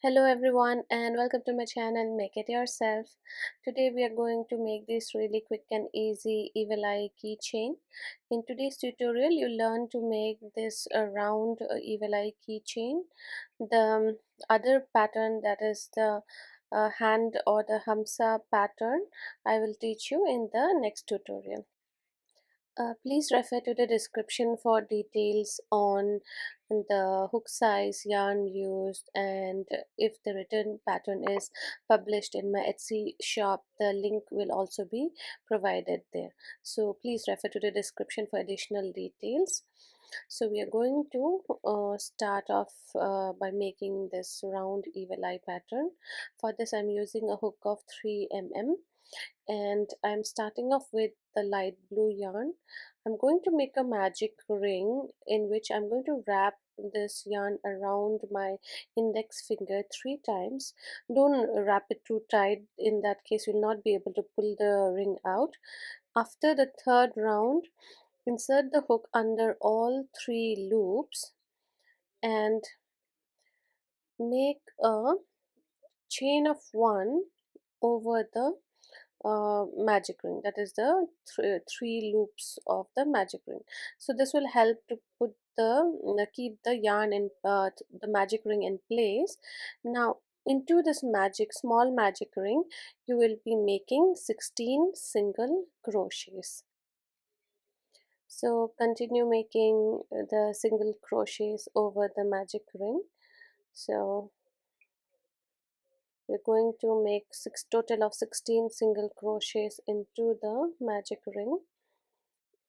Hello everyone and welcome to my channel Make It Yourself. Today we are going to make this really quick and easy evil eye keychain. In today's tutorial you learn to make this round evil eye keychain. The other pattern, that is the hand or the hamsa pattern, I will teach you in the next tutorial. Please refer to the description for details on the hook size, yarn used, and if the written pattern is published in my Etsy shop, the link will also be provided there. So please refer to the description for additional details. So we are going to start off by making this round evil eye pattern. For this I'm using a hook of 3 mm, and I'm starting off with the light blue yarn. I'm going to make a magic ring in which I'm going to wrap this yarn around my index finger 3 times. Don't wrap it too tight, in that case you'll not be able to pull the ring out. After the third round, insert the hook under all 3 loops and make a chain of 1 over the magic ring, that is the 3 loops of the magic ring. So this will help to put the keep the yarn in the magic ring in place. Now into this small magic ring you will be making 16 single crochets. So continue making the single crochets over the magic ring. So we're going to make total of 16 single crochets into the magic ring,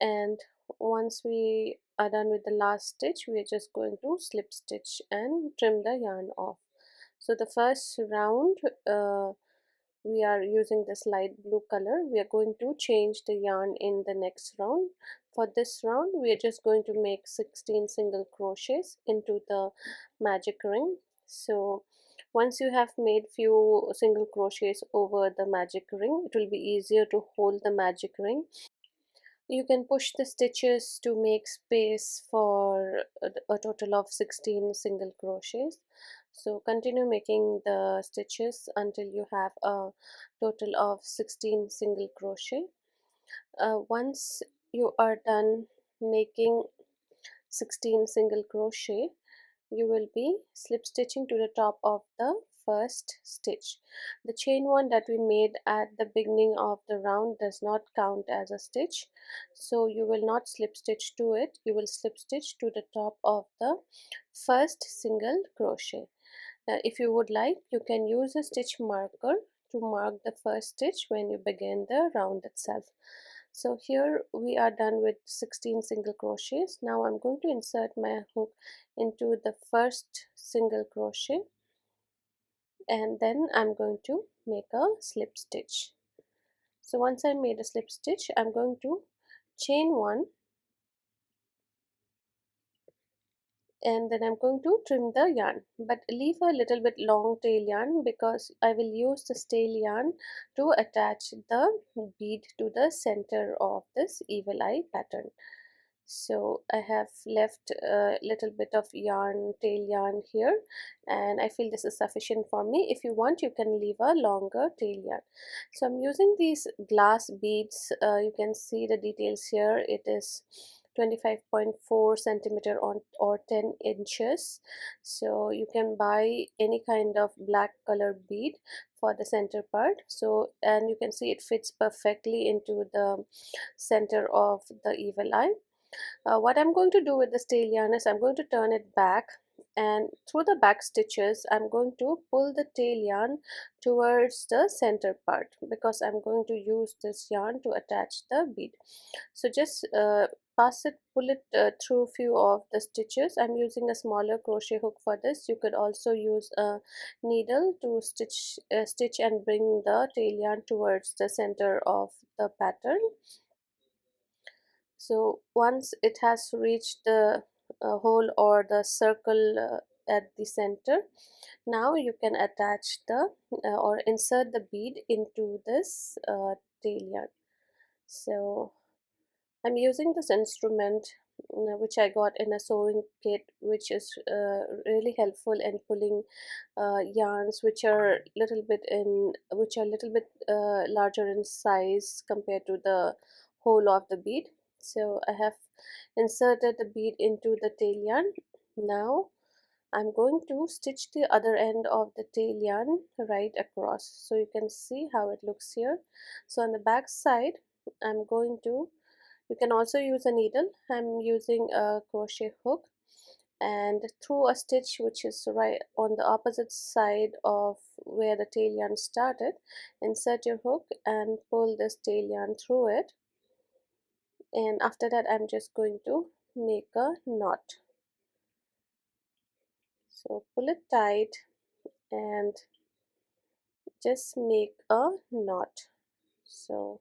and once we are done with the last stitch we are just going to slip stitch and trim the yarn off. So the first round we are using this light blue color. We are going to change the yarn in the next round. For this round we are just going to make 16 single crochets into the magic ring. So once you have made few single crochets over the magic ring, it will be easier to hold the magic ring. You can push the stitches to make space for a total of 16 single crochets. So continue making the stitches until you have a total of 16 single crochet. Once you are done making 16 single crochet, you will be slip stitching to the top of the first stitch. The chain one that we made at the beginning of the round does not count as a stitch, so you will not slip stitch to it. You will slip stitch to the top of the first single crochet. If you would like, you can use a stitch marker to mark the first stitch when you begin the round itself. So here we are done with 16 single crochets. Now I'm going to insert my hook into the first single crochet, and then I'm going to make a slip stitch. So once I made a slip stitch, I'm going to chain 1, and then I'm going to trim the yarn, but leave a little bit long tail yarn because I will use this tail yarn to attach the bead to the center of this evil eye pattern. So I have left a little bit of tail yarn here, and I feel this is sufficient for me. If you want, you can leave a longer tail yarn. So I'm using these glass beads. You can see the details here. It is 25.4 centimeter on or 10 inches. So you can buy any kind of black color bead for the center part. So, and you can see it fits perfectly into the center of the evil eye. What I'm going to do with this tail yarn is I'm going to turn it back, and through the back stitches I'm going to pull the tail yarn towards the center part because I'm going to use this yarn to attach the bead. So just pull it through few of the stitches. I'm using a smaller crochet hook for this. You could also use a needle to stitch and bring the tail yarn towards the center of the pattern. So once it has reached the hole or the circle at the center, now you can attach the or insert the bead into this tail yarn. So I'm using this instrument which I got in a sewing kit, which is really helpful in pulling yarns which are little bit larger in size compared to the whole of the bead. So I have inserted the bead into the tail yarn. Now I'm going to stitch the other end of the tail yarn right across, so you can see how it looks here. So on the back side, I'm going to, you can also use a needle. I'm using a crochet hook, and through a stitch which is right on the opposite side of where the tail yarn started, insert your hook and pull this tail yarn through it. And after that, I'm just going to make a knot. So pull it tight and just make a knot. So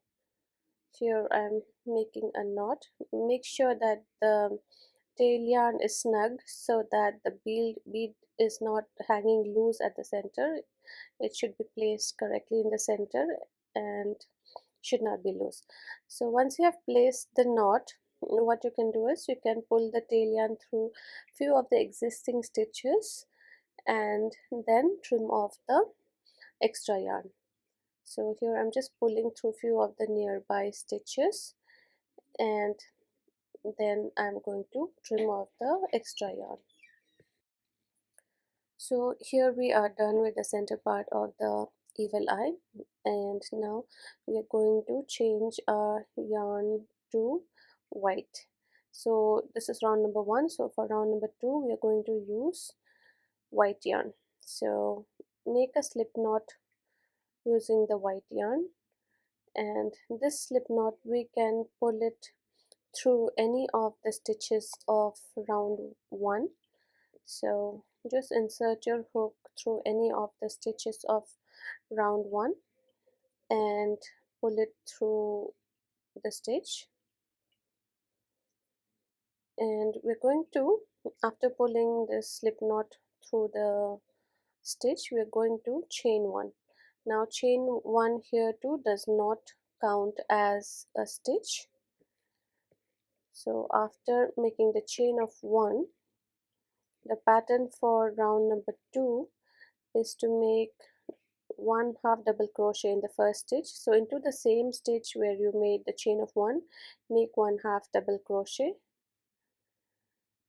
here I'm making a knot. Make sure that the tail yarn is snug so that the bead is not hanging loose at the center. It should be placed correctly in the center and should not be loose. So once you have placed the knot, what you can do is you can pull the tail yarn through few of the existing stitches and then trim off the extra yarn. So here I'm just pulling through few of the nearby stitches, and then I'm going to trim off the extra yarn. So here we are done with the center part of the evil eye, and now we are going to change our yarn to white. So this is round number 1. So for round number 2 we are going to use white yarn. So make a slip knot using the white yarn, and this slip knot we can pull it through any of the stitches of round 1. So just insert your hook through any of the stitches of round 1 and pull it through the stitch. And we're going to, after pulling this slip knot through the stitch, we're going to chain 1. Now chain 1 here too does not count as a stitch. So after making the chain of 1, the pattern for round number 2 is to make 1 half double crochet in the first stitch. So into the same stitch where you made the chain of 1, make 1 half double crochet.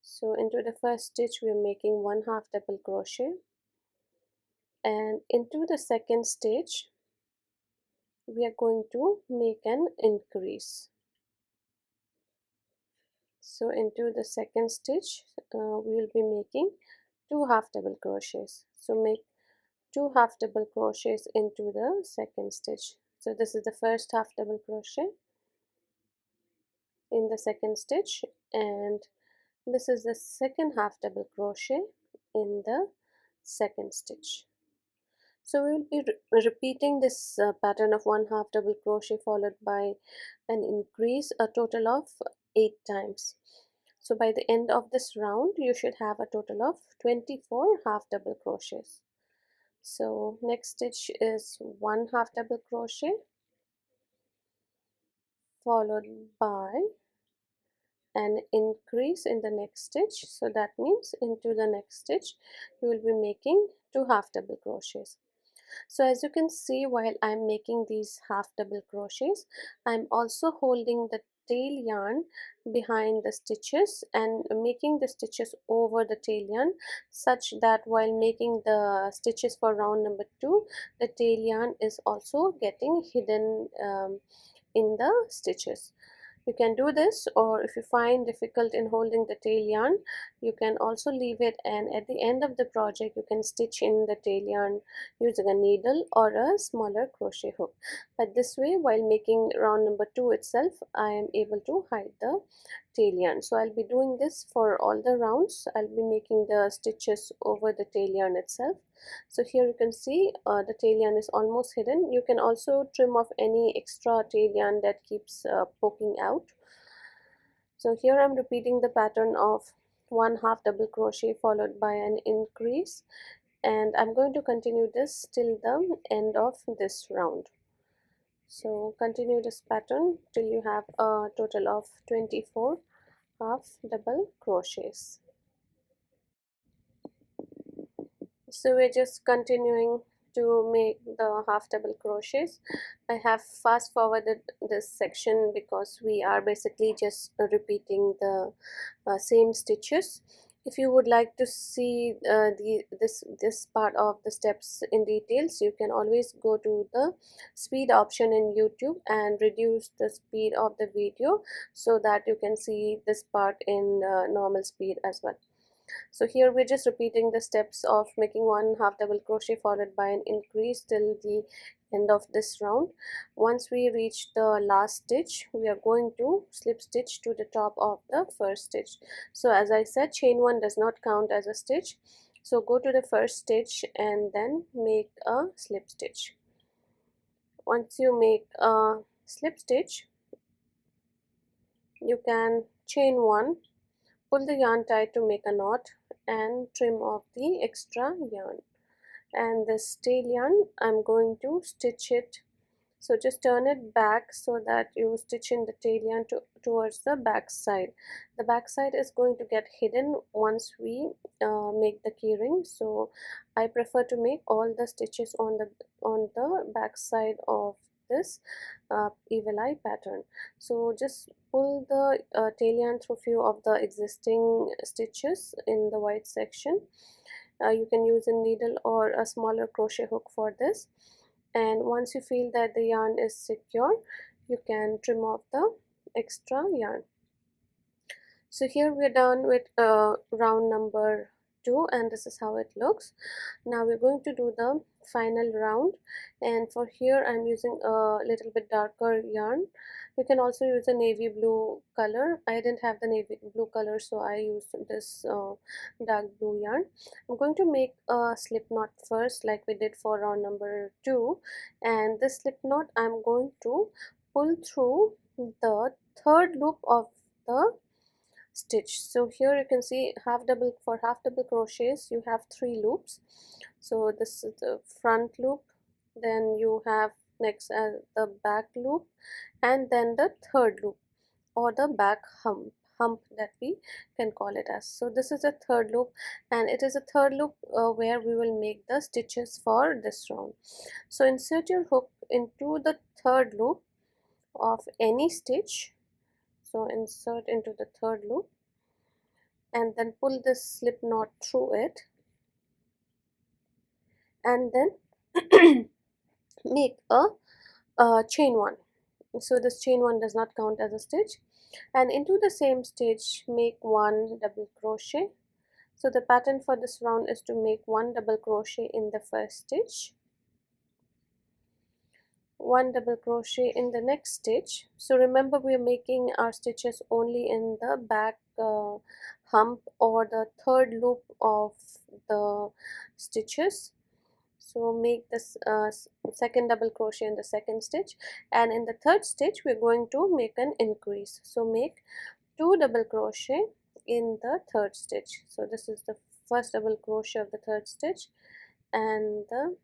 So into the first stitch we are making 1 half double crochet, and into the second stitch we are going to make an increase. So into the second stitch we will be making 2 half double crochets. So make 2 half double crochets into the second stitch. So this is the first half double crochet in the second stitch, and this is the second half double crochet in the second stitch. So we will be repeating this pattern of 1 half double crochet followed by an increase, a total of 8 times. So by the end of this round you should have a total of 24 half double crochets. So next stitch is 1 half double crochet followed by an increase in the next stitch. So that means into the next stitch you will be making 2 half double crochets. So as you can see, while I'm making these half double crochets, I'm also holding the tail yarn behind the stitches and making the stitches over the tail yarn, such that while making the stitches for round number 2, the tail yarn is also getting hidden in the stitches. You can do this, or if you find difficult in holding the tail yarn, you can also leave it, and at the end of the project you can stitch in the tail yarn using a needle or a smaller crochet hook. But this way, while making round number 2 itself, I am able to hide the tail yarn. So I'll be doing this for all the rounds. I'll be making the stitches over the tail yarn itself. So here you can see the tail yarn is almost hidden. You can also trim off any extra tail yarn that keeps poking out. So here I'm repeating the pattern of 1 half double crochet followed by an increase, and I'm going to continue this till the end of this round. So continue this pattern till you have a total of 24 half double crochets. So we're just continuing to make the half double crochets. I have fast forwarded this section because we are basically just repeating the same stitches. If you would like to see this part of the steps in details, you can always go to the speed option in YouTube and reduce the speed of the video so that you can see this part in normal speed as well. So here we're just repeating the steps of making one half double crochet followed by an increase till the end of this round. Once we reach the last stitch, we are going to slip stitch to the top of the first stitch. So as I said, chain one does not count as a stitch, so go to the first stitch and then make a slip stitch. Once you make a slip stitch, you can chain one, pull the yarn tight to make a knot, and trim off the extra yarn. And this tail yarn, I'm going to stitch it, so just turn it back so that you stitch in the tail yarn towards the back side. The back side is going to get hidden once we make the keyring, so I prefer to make all the stitches on the back side of this evil eye pattern. So just pull the tail yarn through few of the existing stitches in the white section. You can use a needle or a smaller crochet hook for this, and once you feel that the yarn is secure, you can trim off the extra yarn. So here we're done with round number 2, and this is how it looks. Now we're going to do the final round, and for here I'm using a little bit darker yarn. You can also use a navy blue color. I didn't have the navy blue color, so I used this dark blue yarn. I'm going to make a slip knot first, like we did for round number 2, and this slip knot I'm going to pull through the third loop of the stitch. So here you can see half double, for half double crochets you have 3 loops. So this is the front loop, then you have next the back loop, and then the third loop, or the back hump that we can call it as. So this is a third loop, and it is a third loop where we will make the stitches for this round. So insert your hook into the third loop of any stitch. So insert into the third loop and then pull this slip knot through it, and then make a chain one. So this chain one does not count as a stitch, and into the same stitch make one double crochet. So the pattern for this round is to make one double crochet in the first stitch, one double crochet in the next stitch. So remember, we are making our stitches only in the back hump or the third loop of the stitches. So make this second double crochet in the second stitch, and in the third stitch we're going to make an increase. So make 2 double crochet in the third stitch. So this is the first double crochet of the third stitch and the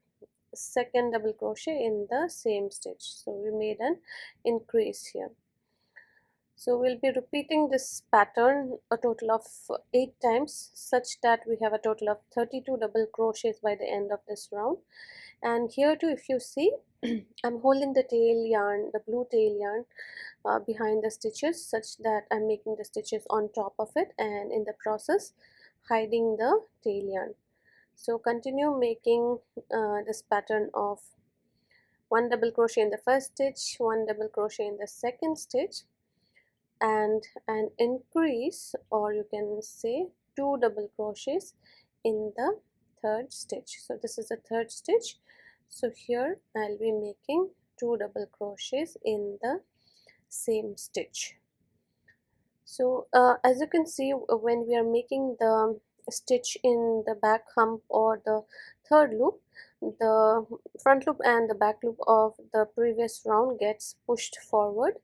second double crochet in the same stitch. So we made an increase here. So we'll be repeating this pattern a total of 8 times, such that we have a total of 32 double crochets by the end of this round. And here too, if you see, I'm holding the tail yarn, the blue tail yarn, behind the stitches, such that I'm making the stitches on top of it, and in the process hiding the tail yarn. So continue making this pattern of one double crochet in the first stitch, one double crochet in the second stitch, and an increase, or you can say 2 double crochets in the third stitch. So this is the third stitch, so here I'll be making 2 double crochets in the same stitch. So as you can see, when we are making the stitch in the back hump or the third loop, the front loop and the back loop of the previous round gets pushed forward,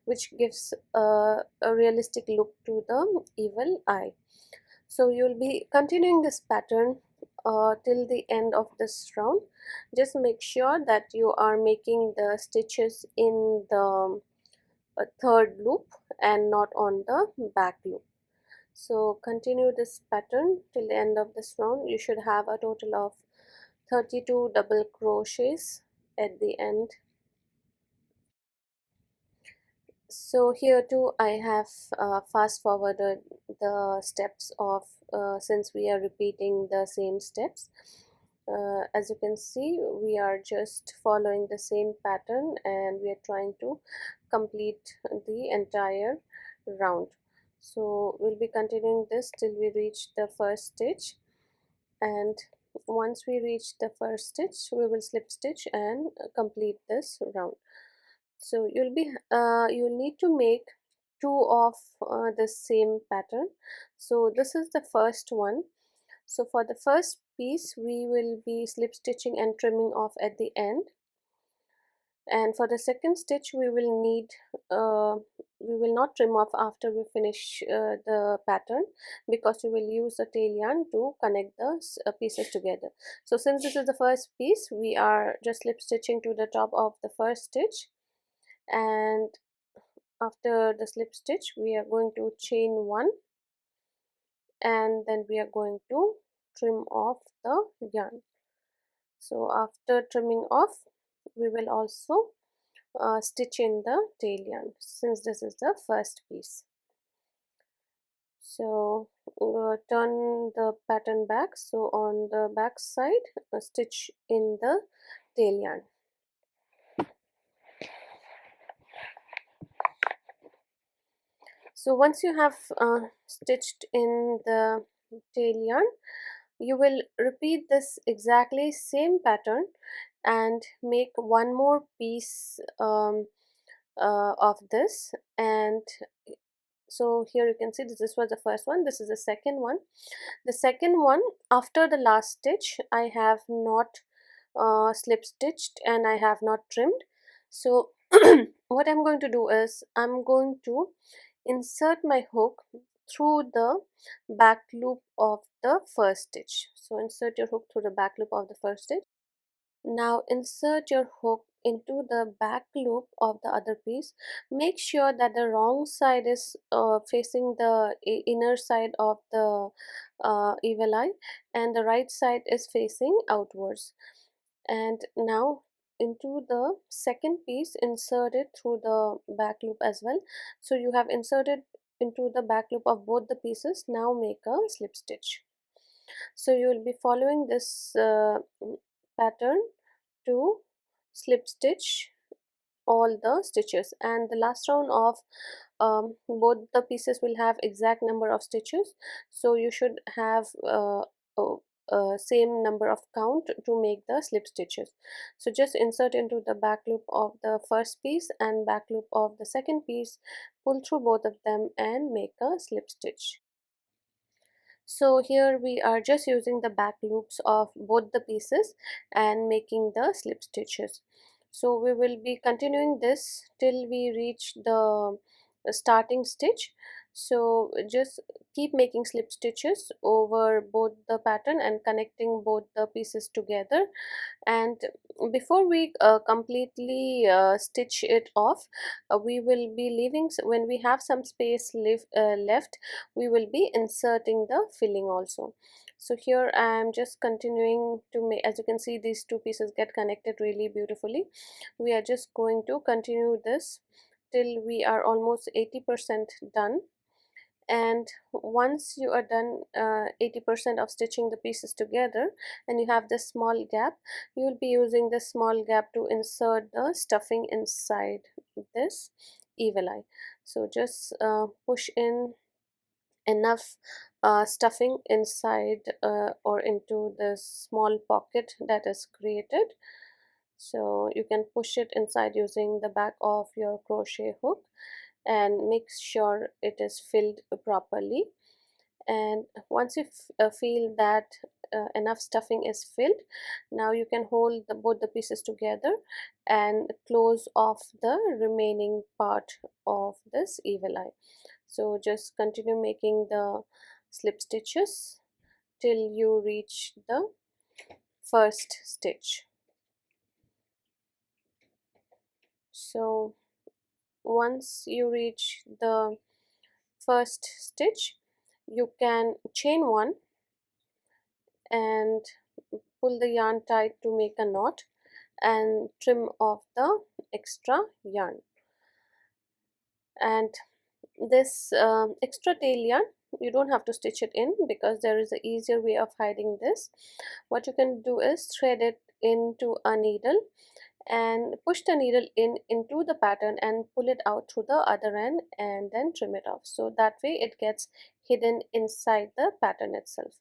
which gives a realistic look to the evil eye. So you'll be continuing this pattern till the end of this round. Just make sure that you are making the stitches in the third loop and not on the back loop. So continue this pattern till the end of this round. You should have a total of 32 double crochets at the end. So here too I have fast forwarded the steps of since we are repeating the same steps. As you can see, we are just following the same pattern and we are trying to complete the entire round. So we'll be continuing this till we reach the first stitch, and once we reach the first stitch we will slip stitch and complete this round. So you'll need to make two of the same pattern. So this is the first one. So for the first piece we will be slip stitching and trimming off at the end, and for the second stitch uh, we will not trim off after we finish the pattern, because we will use the tail yarn to connect the pieces together. So since this is the first piece, we are just slip stitching to the top of the first stitch, and after the slip stitch we are going to chain one, and then we are going to trim off the yarn. So after trimming off we will also stitch in the tail yarn, since this is the first piece. So turn the pattern back, so on the back side stitch in the tail yarn. So once you have stitched in the tail yarn, you will repeat this exactly same pattern and make one more piece of this. And so here you can see this was the first one, this is the second one. The second one, after the last stitch I have not slip stitched and I have not trimmed. So what I'm going to do is I'm going to insert my hook through the back loop of the first stitch. So insert your hook through the back loop of the first stitch. Now insert your hook into the back loop of the other piece. Make sure that the wrong side is facing the inner side of the evil eye, and the right side is facing outwards. And now into the second piece, insert it through the back loop as well. So you have inserted into the back loop of both the pieces. Now make a slip stitch. So you will be following this pattern to slip stitch all the stitches, and the last round of both the pieces will have exact number of stitches, so you should have same number of count to make the slip stitches. So just insert into the back loop of the first piece and back loop of the second piece, pull through both of them and make a slip stitch. So here we are just using the back loops of both the pieces and making the slip stitches. So we will be continuing this till we reach the starting stitch. So just keep making slip stitches over both the pattern and connecting both the pieces together. And before we completely stitch it off, we will be leaving, when we have some space left, we will be inserting the filling also. So here I am just continuing to make, as you can see these two pieces get connected really beautifully. We are just going to continue this till we are almost 80% done. And once you are done 80% of stitching the pieces together and you have this small gap, you will be using this small gap to insert the stuffing inside this evil eye. So just push in enough stuffing inside or into the small pocket that is created. So you can push it inside using the back of your crochet hook and make sure it is filled properly. And once you feel that enough stuffing is filled, now you can hold both the pieces together and close off the remaining part of this evil eye. So just continue making the slip stitches till you reach the first stitch. So once you reach the first stitch, you can chain one and pull the yarn tight to make a knot and trim off the extra yarn. And this extra tail yarn, you don't have to stitch it in because there is an easier way of hiding this. What you can do is thread it into a needle and push the needle in into the pattern and pull it out through the other end and then trim it off, so that way it gets hidden inside the pattern itself.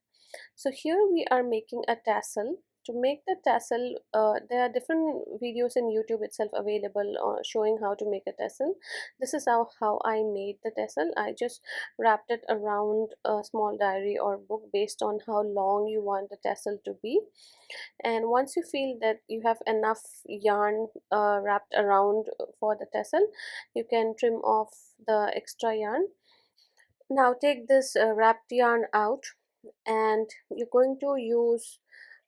So here we are making a tassel. To make the tassel, there are different videos in YouTube itself available showing how to make a tassel. This is how I made the tassel. I just wrapped it around a small diary or book based on how long you want the tassel to be. And once you feel that you have enough yarn wrapped around for the tassel, you can trim off the extra yarn. Now take this wrapped yarn out, and you're going to use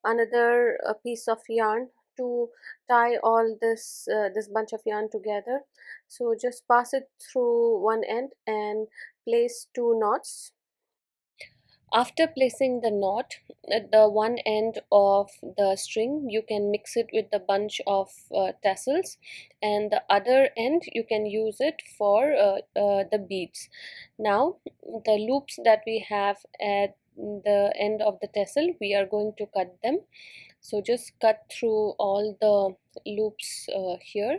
another piece of yarn to tie all this bunch of yarn together. So just pass it through one end and place two knots. After placing the knot at the one end of the string, you can mix it with the bunch of tassels, and the other end you can use it for the beads. Now the loops that we have at the end of the tassel, we are going to cut them. So just cut through all the loops here,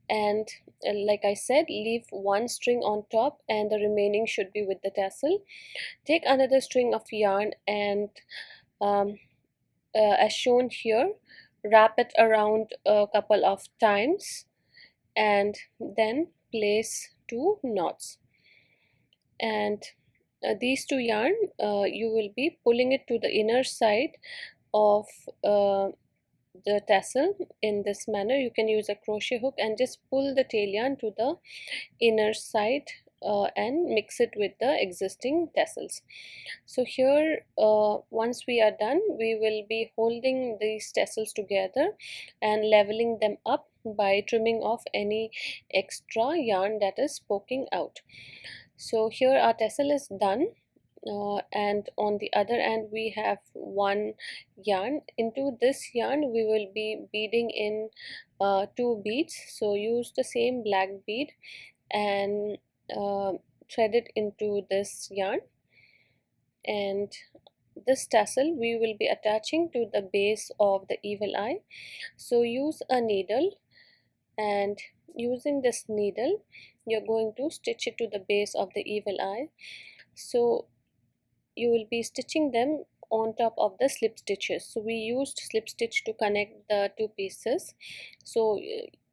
and like I said, leave one string on top and the remaining should be with the tassel. Take another string of yarn and um, as shown here, wrap it around a couple of times and then place two knots. And these two yarn, you will be pulling it to the inner side of the tassel in this manner. You can use a crochet hook and just pull the tail yarn to the inner side and mix it with the existing tassels. So here once we are done, we will be holding these tassels together and leveling them up by trimming off any extra yarn that is poking out. So here our tassel is done. And on the other end we have one yarn. Into this yarn we will be beading in two beads. So use the same black bead and thread it into this yarn, and this tassel we will be attaching to the base of the evil eye. So use a needle, and using this needle you're going to stitch it to the base of the evil eye. So you will be stitching them on top of the slip stitches. So we used slip stitch to connect the two pieces. So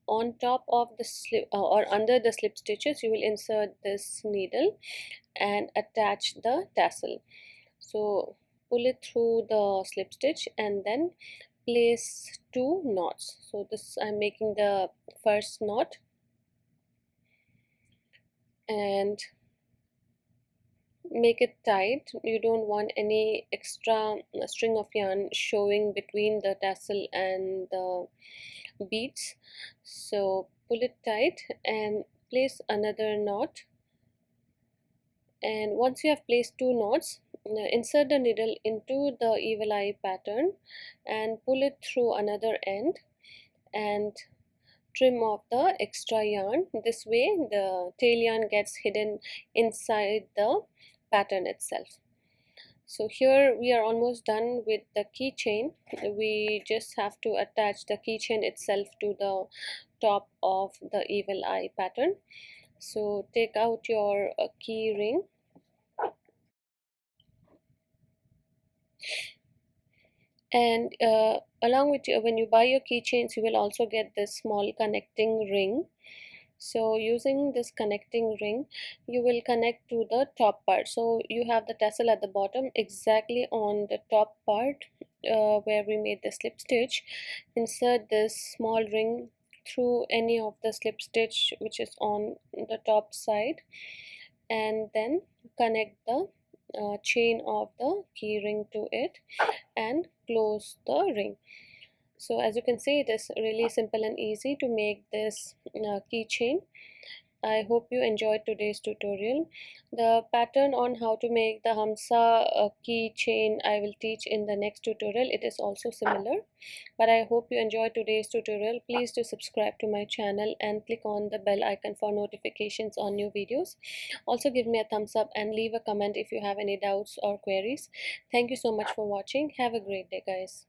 on top of the slip or under the slip stitches, you will insert this needle and attach the tassel. So pull it through the slip stitch and then place two knots. So this I'm making the first knot, and make it tight. You don't want any extra string of yarn showing between the tassel and the beads. So pull it tight and place another knot. And once you have placed two knots, insert the needle into the evil eye pattern and pull it through another end and trim off the extra yarn. This way the tail yarn gets hidden inside the pattern itself. So here we are almost done with the keychain. We just have to attach the keychain itself to the top of the evil eye pattern. So take out your key ring and along with when you buy your keychains, you will also get this small connecting ring. So using this connecting ring, you will connect to the top part. So you have the tassel at the bottom, exactly on the top part where we made the slip stitch. Insert this small ring through any of the slip stitch which is on the top side, and then connect the chain of the key ring to it and close the ring. So as you can see, it is really simple and easy to make this keychain. I hope you enjoyed today's tutorial. The pattern on how to make the Hamsa keychain I will teach in the next tutorial. It is also similar. But I hope you enjoyed today's tutorial. Please do subscribe to my channel and click on the bell icon for notifications on new videos. Also give me a thumbs up and leave a comment if you have any doubts or queries. Thank you so much for watching. Have a great day, guys.